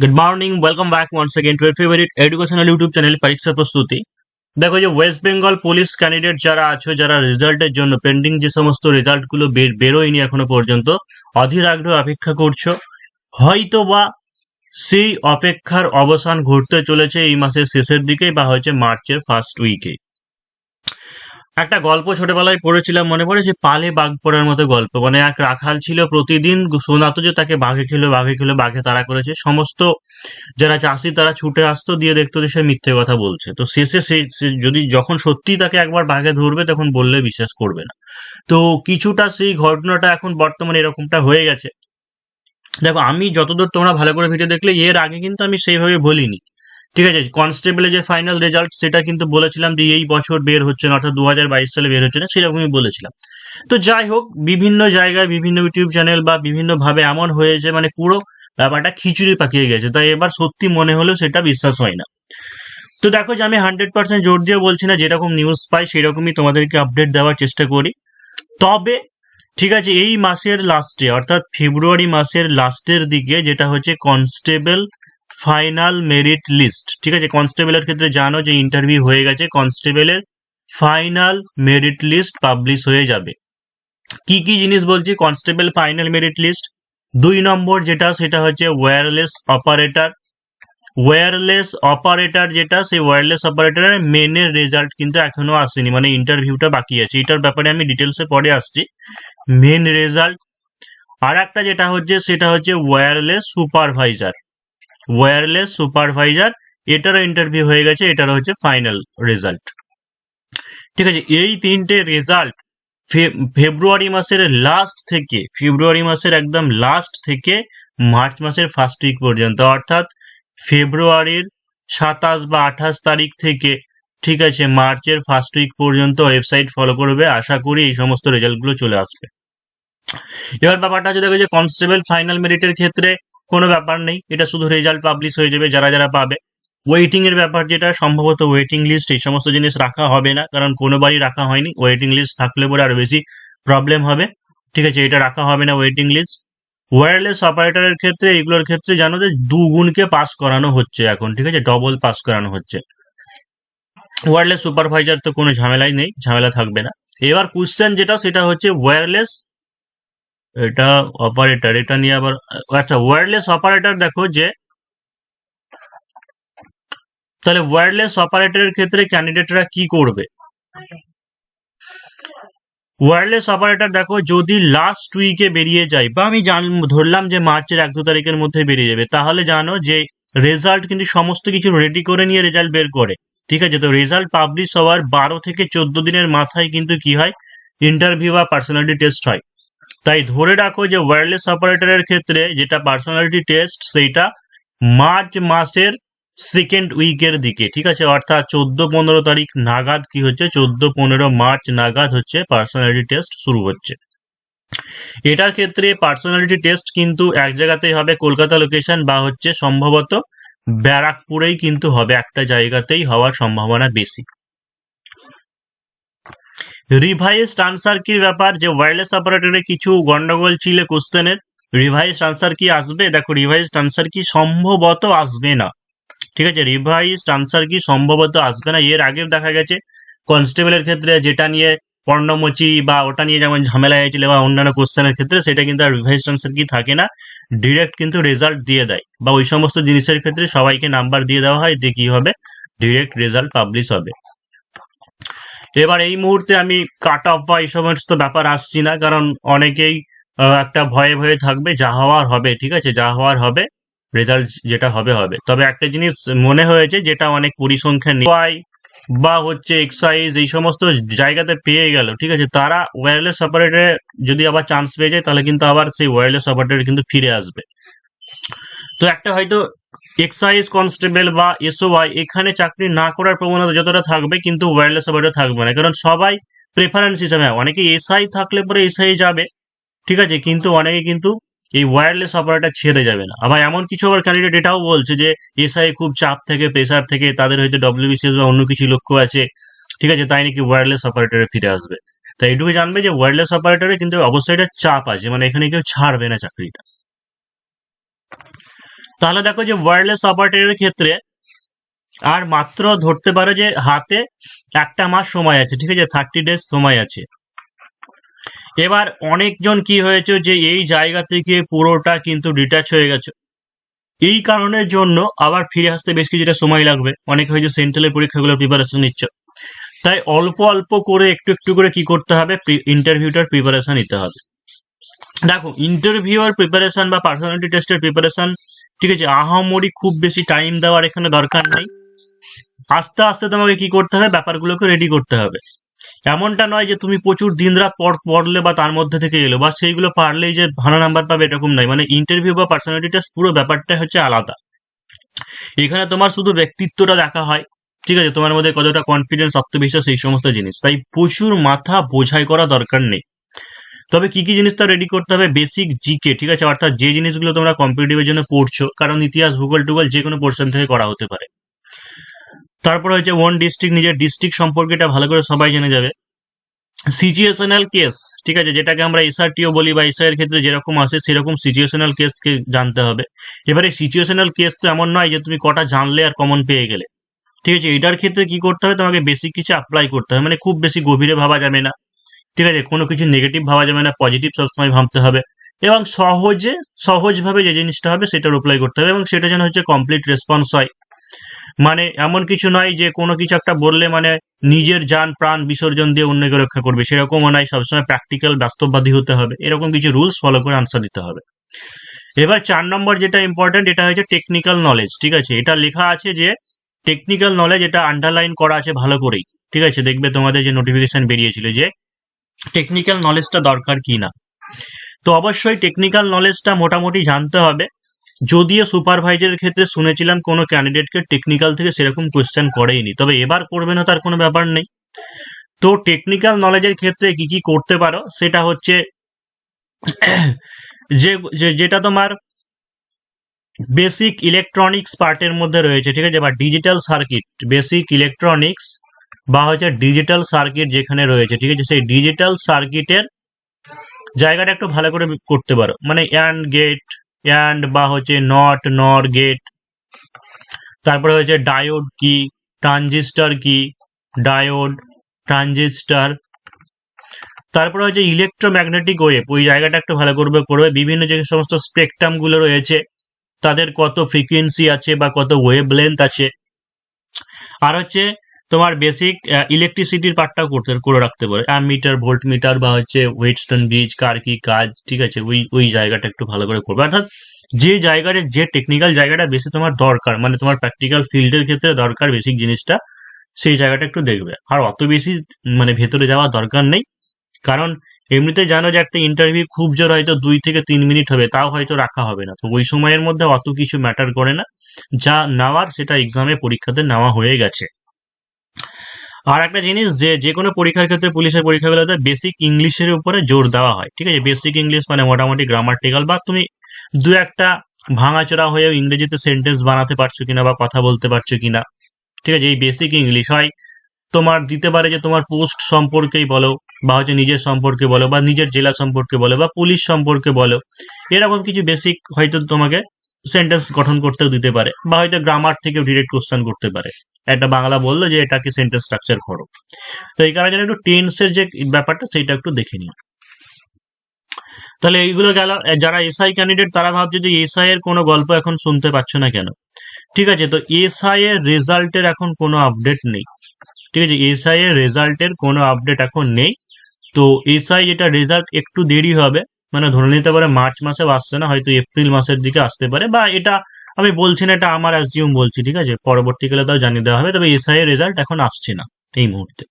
Good morning welcome back once again to your favourite educational YouTube channel পরীক্ষা প্রস্তুতি। দেখো যে ওয়েস্ট বেঙ্গল পুলিশ ক্যান্ডিডেট যারা আছো, যারা রেজাল্টের জন্য পেন্ডিং যে সমস্ত রেজাল্ট গুলো বেরোয়নি এখনো পর্যন্ত, অধীর আগ্রহ অপেক্ষা করছো। হয়তো বা সেই অপেক্ষার অবসান ঘটতে চলেছে এই মাসের শেষের দিকে বা হচ্ছে মার্চের ফার্স্ট উইকে। একটা গল্প ছোটবেলায় পড়েছিলাম, মনে পড়ে, যে পালে বাঘ পড়ার মতো গল্প। মানে এক রাখাল ছিল, প্রতিদিন শোনাতো যে তাকে বাঘে খেলো, বাঘে খেলো, বাঘে তাড়া করেছে। সমস্ত যারা চাষি তারা ছুটে আসতো, দিয়ে দেখতো যে সে মিথ্যে কথা বলছে। তো শেষে সে যদি যখন সত্যি তাকে একবার বাঘে ধরবে তখন বললে বিশ্বাস করবে না। তো কিছুটা সেই ঘটনাটা এখন বর্তমানে এরকমটা হয়ে গেছে। দেখো, আমি যতদূর, তোমরা ভালো করে ভিডিও দেখলে, এর আগে কিন্তু আমি সেইভাবে বলিনি। ঠিক আছে, কনস্টেবলের যে ফাইনাল রেজাল্ট সেটা কিন্তু বলেছিলাম যে এই বছর বের হচ্ছে না, অর্থাৎ 2022 সালে বের হচ্ছে না, সেরকমই বলেছিলাম। তো যাই হোক, বিভিন্ন জায়গায় বিভিন্ন ইউটিউব চ্যানেল বা বিভিন্ন ভাবে এমন হয়েছে, মানে পুরো ব্যাপারটা খিচুড়ি পাকিয়ে গেছে। তাই এবার সত্যি মনে হলেও সেটা বিশ্বাস হয় না। তো দেখো যে আমি 100% জোর দিয়ে বলছি না, যেরকম নিউজ পাই সেরকমই তোমাদেরকে আপডেট দেওয়ার চেষ্টা করি। তবে ঠিক আছে, এই মাসের লাস্টে, অর্থাৎ ফেব্রুয়ারি মাসের লাস্টের দিকে, যেটা হচ্ছে কনস্টেবল ফাইনাল মেরিট লিস্ট। ঠিক আছে, কনস্টেবলের ক্ষেত্রে জানো যে ইন্টারভিউ হয়ে গেছে, কনস্টেবলের ফাইনাল মেরিট লিস্ট পাবলিশ হয়ে যাবে। কি কি জিনিস বলছি? কনস্টেবল ফাইনাল মেরিট লিস্ট 2 নম্বর যেটা, সেটা হচ্ছে ওয়্যারলেস অপারেটর। ওয়্যারলেস অপারেটর যেটা, সেই ওয়্যারলেস অপারেটরের মেনের রেজাল্ট কিন্তু এখনো আসেনি, মানে ইন্টারভিউটা বাকি আছে। এটার ব্যাপারে আমি ডিটেলসে পরে আসছি, মেন রেজাল্ট। আর একটা যেটা হচ্ছে সেটা হচ্ছে ওয়্যারলেস সুপারভাইজার। ওয়্যারলেস সুপারভাইজার, এটারও ইন্টারভিউ হয়ে গেছে, এটারও হচ্ছে ফাইনাল রেজাল্ট। ঠিক আছে, এই তিনটে রেজাল্ট ফেব্রুয়ারি মাসের লাস্ট থেকে, ফেব্রুয়ারি মাসের একদম লাস্ট থেকে মার্চ মাসের ফার্স্ট উইক পর্যন্ত, অর্থাৎ ফেব্রুয়ারির 27 বা 28 তারিখ থেকে, ঠিক আছে, মার্চের ফার্স্ট উইক পর্যন্ত ওয়েবসাইট ফলো করবে। আশা করি এই সমস্ত রেজাল্টগুলো চলে আসবে। এবার ব্যাপারটা হচ্ছে, দেখো যে কনস্টেবল ফাইনাল মেরিটের ক্ষেত্রে কোনো ব্যাপার নেই, এটা শুধু রেজাল্ট পাবলিশ হয়ে যাবে যারা যারা পাবে। ওয়েটিং এর ব্যাপার যেটা, সম্ভবত ওয়েটিং লিস্ট এই সমস্ত জিনিস রাখা হবে না, কারণ কোনোবারই রাখা হয়নি। ওয়েটিং লিস্ট থাকলে পরে আরো বেশি প্রবলেম হবে। ঠিক আছে, এটা রাখা হবে না ওয়েটিং লিস্ট। ওয়্যারলেস অপারেটরের ক্ষেত্রে, এগুলোর ক্ষেত্রে জানো যে দুগুণকে পাস করানো হচ্ছে এখন। ঠিক আছে, ডবল পাস করানো হচ্ছে। ওয়্যারলেস সুপারভাইজার তো কোনো ঝামেলাই নেই, ঝামেলা থাকবে না। এবার কোশ্চেন যেটা, সেটা হচ্ছে ওয়্যারলেস, এটা অপারেটর, এটা নিয়ে আবার, আচ্ছা, ওয়্যারলেস অপারেটর দেখো যে, তাহলে ওয়্যারলেস অপারেটরের ক্ষেত্রে ক্যান্ডিডেটরা কি করবে? ওয়্যারলেস অপারেটর দেখো, যদি লাস্ট উইকে বেরিয়ে যায়, বা আমি ধরলাম যে মার্চের 1-2 তারিখের মধ্যে বেরিয়ে যাবে, তাহলে জানো যে রেজাল্ট কিন্তু সমস্ত কিছু রেডি করে নিয়ে রেজাল্ট বের করে। ঠিক আছে, তো রেজাল্ট পাবলিশ হওয়ার 12 থেকে 14 দিনের মাথায় কিন্তু কি হয়, ইন্টারভিউ বা পার্সোনালিটি টেস্ট হয়। তাই ধরে রাখো যে ওয়্যারলেস অপারেটরের ক্ষেত্রে যেটা পার্সোনালিটি টেস্ট, সেইটা মার্চ মাসের সেকেন্ড উইকের দিকে। ঠিক আছে, অর্থাৎ 14-15 তারিখ নাগাদ কি হচ্ছে, 14-15 মার্চ নাগাদ হচ্ছে পার্সোনালিটি টেস্ট শুরু হচ্ছে। এটার ক্ষেত্রে পার্সোনালিটি টেস্ট কিন্তু এক জায়গাতেই হবে, কলকাতা লোকেশন, বা হচ্ছে সম্ভবত ব্যারাকপুরেই কিন্তু হবে, একটা জায়গাতেই হওয়ার সম্ভাবনা বেশি। রিভাইসড আনসার কির ব্যাপার, যে ওয়্যারলেস অপারেটরে কিছু গন্ডগোল ছিল কোশ্চেনের, রিভাইসড আনসার কি আসবে? দেখো, রিভাইসড আনসার কি সম্ভবত আসবে না। ঠিক আছে, রিভাইসড আনসার কি সম্ভবত আসবে না। এর আগেও দেখা গেছে কনস্টেবলের ক্ষেত্রে, যেটা নিয়ে পর্ণমোচী বা ওটা নিয়ে যেমন ঝামেলা হয়েছিল, বা অন্যান্য কোশ্চেনের ক্ষেত্রে, সেটা কিন্তু আর রিভাইসড আনসার কি থাকে না, ডিরেক্ট কিন্তু রেজাল্ট দিয়ে দেয়। বা ওই সমস্ত জিনিসের ক্ষেত্রে সবাইকে নাম্বার দিয়ে দেওয়া হয়, দিয়ে কি হবে, ডিরেক্ট রেজাল্ট পাবলিশ হবে। এবার এই মুহূর্তে আমি কাট অফ বা এই সমস্ত ব্যাপার আসছি না, কারণ অনেকেই একটা ভয়ে ভয়ে থাকবে। যা হওয়ার হবে, ঠিক আছে, যা হওয়ার হবে, রেজাল্ট যেটা হবে হবে। তবে একটা জিনিস মনে হয়েছে, যেটা অনেক পরিসংখ্যান বা হচ্ছে এক্সাইজ এই সমস্ত জায়গাতে পেয়ে গেল, ঠিক আছে, তারা ওয়্যারলেস অপারেটরে যদি আবার চান্স পেয়ে যায়, তাহলে কিন্তু আবার সেই ওয়্যারলেস অপারেটর কিন্তু ফিরে আসবে। তো একটা হয়তো এক্সাইজ কনস্টেবল বা এসওআই, এখানে চাকরি না করার প্রবণতা যতটা থাকবে, কিন্তু ওয়্যারলেস অপারেটর থাকবে না, কারণ সবাই প্রেফারেন্স হিসাবে, অনেকে এসআই থাকলে পরে এসআই যাবে, ঠিক আছে, কিন্তু অনেকে কিন্তু এই ওয়্যারলেস অপারেটর ছেড়ে যাবে না। আবার এমন কিছু আবার ক্যান্ডিডেট এটাও বলছে যে এসআই খুব চাপ থেকে, প্রেসার থেকে, তাদের হয়তো ডব্লিউবিসিএস বা অন্য কিছু লক্ষ্য আছে, ঠিক আছে, তাই নাকি ওয়্যারলেস অপারেটরে ফিরে আসবে। তাই এটুকু জানবে যে ওয়্যারলেস অপারেটরে কিন্তু অবশ্যই এটা চাপ আছে, মানে এখানে কেউ ছাড়বে না চাকরিটা। তাহলে দেখো যে ওয়্যারলেস অপারেটরের ক্ষেত্রে আর মাত্র ধরতে পারো যে হাতে 1 মাস সময় আছে, ঠিক আছে, 30 days সময় আছে। এবার অনেকজন কি হয়েছে যে এই জায়গা থেকে পুরোটা কিন্তু ডিটাচ হয়ে গেছে, এই কারণের জন্য আবার ফিরে আসতে বেশ কিছুটা সময় লাগবে। অনেকে হয়তো সেন্ট্রালের পরীক্ষাগুলোর প্রিপারেশন নিচ্ছ, তাই অল্প অল্প করে একটু একটু করে কি করতে হবে, ইন্টারভিউটার প্রিপারেশন নিতে হবে। দেখো ইন্টারভিউর প্রিপারেশন বা পার্সোনালিটি টেস্টের প্রিপারেশন, ঠিক আছে, আহামরি খুব বেশি টাইম দেওয়ার এখানে দরকার নেই। আস্তে আস্তে তোমাকে কি করতে হবে, ব্যাপারগুলোকে রেডি করতে হবে। এমনটা নয় যে তুমি প্রচুর দিনরাত পড়লে বা তার মধ্যে থেকে এলো বা সেইগুলো পারলেই যে ভালো নাম্বার পাবে এরকম নয়। মানে ইন্টারভিউ বা পার্সোনালিটি টেস্ট পুরো ব্যাপারটা হচ্ছে আলাদা। এখানে তোমার শুধু ব্যক্তিত্বটা দেখা হয়, ঠিক আছে, তোমার মধ্যে কতটা কনফিডেন্স, আত্মবিশ্বাস, এই সমস্ত জিনিস। তাই প্রচুর মাথা বোঝাই করা দরকার নেই। তবে কি কি জিনিসটা রেডি করতে হবে, বেসিক জিকে, ঠিক আছে, অর্থাৎ যে জিনিসগুলো তোমরা কম্পিটিটিভের জন্য পড়ছো, কারণ ইতিহাস, ভূগোল টুগোল যে কোনো পোর্শন থেকে করা হতে পারে। তারপর হচ্ছে ওন ডিস্ট্রিক্ট, নিজের ডিস্ট্রিক্ট সম্পর্কে এটা ভালো করে সবাই জেনে যাবে। সিচুয়েশনাল কেস, ঠিক আছে, যেটাকে আমরা এসআরটিও বলি বা এসআই এর ক্ষেত্রে যেরকম আসে সেরকম সিচুয়েশনাল কেসকে জানতে হবে। এবারে সিচুয়েশনাল কেস তো এমন নয় যে তুমি কটা জানলে আর কমন পেয়ে গেলে, ঠিক আছে। এটার ক্ষেত্রে কি করতে হবে, তোমাকে বেসিক কিছু অ্যাপ্লাই করতে হবে, মানে খুব বেশি গভীরে ভাবা যাবে না, ঠিক আছে, কোনো কিছু নেগেটিভ ভাবা যাবে না, পজিটিভ সবসময় ভাবতে হবে এবং সহজভাবে যে জিনিসটা হবে সেটার অ্যাপ্লাই করতে হবে এবং সেটা যেন হচ্ছে কমপ্লিট রেসপন্স হয়। মানে এমন কিছু নয় যে কোনো কিছু একটা বললে মানে নিজের যান প্রাণ বিসর্জন দিয়ে অন্যকে রক্ষা করবে, সেরকমও নয়। সবসময় প্র্যাকটিক্যাল, বাস্তববাদী হতে হবে, এরকম কিছু রুলস ফলো করে আনসার দিতে হবে। এবার 4 নম্বর যেটা ইম্পর্টেন্ট, এটা হচ্ছে টেকনিক্যাল নলেজ, ঠিক আছে। এটা লেখা আছে যে টেকনিক্যাল নলেজ, এটা আন্ডারলাইন করা আছে ভালো করেই, ঠিক আছে। দেখবে তোমাদের যে নোটিফিকেশন বেরিয়েছিল যে টেকনিক্যাল নলেজটা দরকার কি না। তো অবশ্যই টেকনিক্যাল নলেজটা মোটামুটি জানতে হবে। যদিও সুপারভাইজারের ক্ষেত্রে শুনেছিলাম কোনো ক্যান্ডিডেটকে টেকনিক্যাল থেকে সেরকম কোয়েশ্চেন করেইনি, তবে এবার করবে না তার কোনো ব্যাপার নেই। তো টেকনিক্যাল নলেজের ক্ষেত্রে কি কি করতে পারো সেটা হচ্ছে যেটা তোমার বেসিক ইলেকট্রনিক্স পার্টের মধ্যে রয়েছে, ঠিক আছে, বা ডিজিটাল সার্কিট, বেসিক ইলেকট্রনিক্স বা হচ্ছে ডিজিটাল সার্কিট যেখানে রয়েছে, ঠিক আছে, সেই ডিজিটাল সার্কিটের জায়গাটা একটু ভালো করে করতে পারো। মানে অ্যান্ড গেট, অ্যান্ড বা হচ্ছে নট, নর গেট, তারপরে হচ্ছে ডায়োড কি, ট্রানজিস্টর কি, ডায়োড, ট্রানজিস্টর, তারপরে হচ্ছে ইলেকট্রোম্যাগনেটিক ওয়েভ, ওই জায়গাটা একটু ভালো করবে। বিভিন্ন যে সমস্ত স্পেকট্রাম গুলো রয়েছে তাদের কত ফ্রিকোয়েন্সি আছে বা কত ওয়েভ লেন্থ আছে। আর হচ্ছে তোমার বেসিক ইলেকট্রিসিটির পার্টটাও করে রাখতে পারে, অ্যামিটার, ভোল্ট মিটার বা হচ্ছে ওয়েটস্টোন ব্রিজ, কার কি কাজ, ঠিক আছে, ওই জায়গাটা একটু ভালো করে করবে। অর্থাৎ যে জায়গাটা, যে টেকনিক্যাল জায়গাটা বেশি তোমার দরকার, মানে তোমার প্র্যাকটিক্যাল ফিল্ডের ক্ষেত্রে দরকার বেসিক জিনিসটা, সেই জায়গাটা একটু দেখবে। আর অত বেশি মানে ভেতরে যাওয়া দরকার নেই, কারণ এমনিতে জানো যে একটা ইন্টারভিউ খুব জোর হয়তো 2 থেকে 3 মিনিট হবে, তাও হয়তো রাখা হবে না। তো ওই সময়ের মধ্যে অত কিছু ম্যাটার করে না, যা নেওয়ার সেটা এক্সামে, পরীক্ষাতে নেওয়া হয়ে গেছে। আর একটা জিনিস, যে কোনো পরীক্ষার ক্ষেত্রে, পুলিশের পরীক্ষাগুলোতে বেসিক ইংলিশের উপরে জোর দেওয়া হয়, ঠিক আছে। বেসিক ইংলিশ মানে মোটামুটি গ্রামাটিক্যাল বা তুমি দু একটা ভাঙাচোরা হয়েও ইংরেজিতে সেন্টেন্স বানাতে পারছো কিনা বা কথা বলতে পারছো কিনা, ঠিক আছে। এই বেসিক ইংলিশ হয় তোমার দিতে পারে যে তোমার পোস্ট সম্পর্কেই বলো বা হচ্ছে নিজের সম্পর্কে বলো বা নিজের জেলা সম্পর্কে বলো বা পুলিশ সম্পর্কে বলো, এরকম কিছু বেসিক হয়তো তোমাকে সেন্টেন্স গঠন করতেও দিতে পারে বা হয়তো গ্রামার থেকে ডিরেক্ট কোশ্চেন করতে পারে। একটা বাংলা বললো যে এটাকে সেন্টেন্স স্ট্রাকচার করো, তো এই কারণে একটু টেন্সের যে ব্যাপারটা সেইটা একটু দেখে নিও। তাহলে এইগুলো গেল। যারা এসআই ক্যান্ডিডেট তারা ভাবছে যে এসআই এর কোনো গল্প এখন শুনতে পাচ্ছ না কেন, ঠিক আছে। তো এসআই এর রেজাল্টের এখন কোনো আপডেট নেই, ঠিক আছে। এসআই এর রেজাল্টের কোনো আপডেট এখন নেই। তো এসআই যেটা রেজাল্ট একটু দেরি হবে, মানে ধরে নিতে পারে মার্চ মাসে আসছে না, হয়তো এপ্রিল মাসের দিকে আসতে পারে, বা এটা আমি বলছি না, এটা আমার অ্যাজিউম বলছি, ঠিক আছে। পরবর্তীকালে তাও জানিয়ে দেওয়া হবে, তবে এসআই এর রেজাল্ট এখন আসছে না এই মুহূর্তে।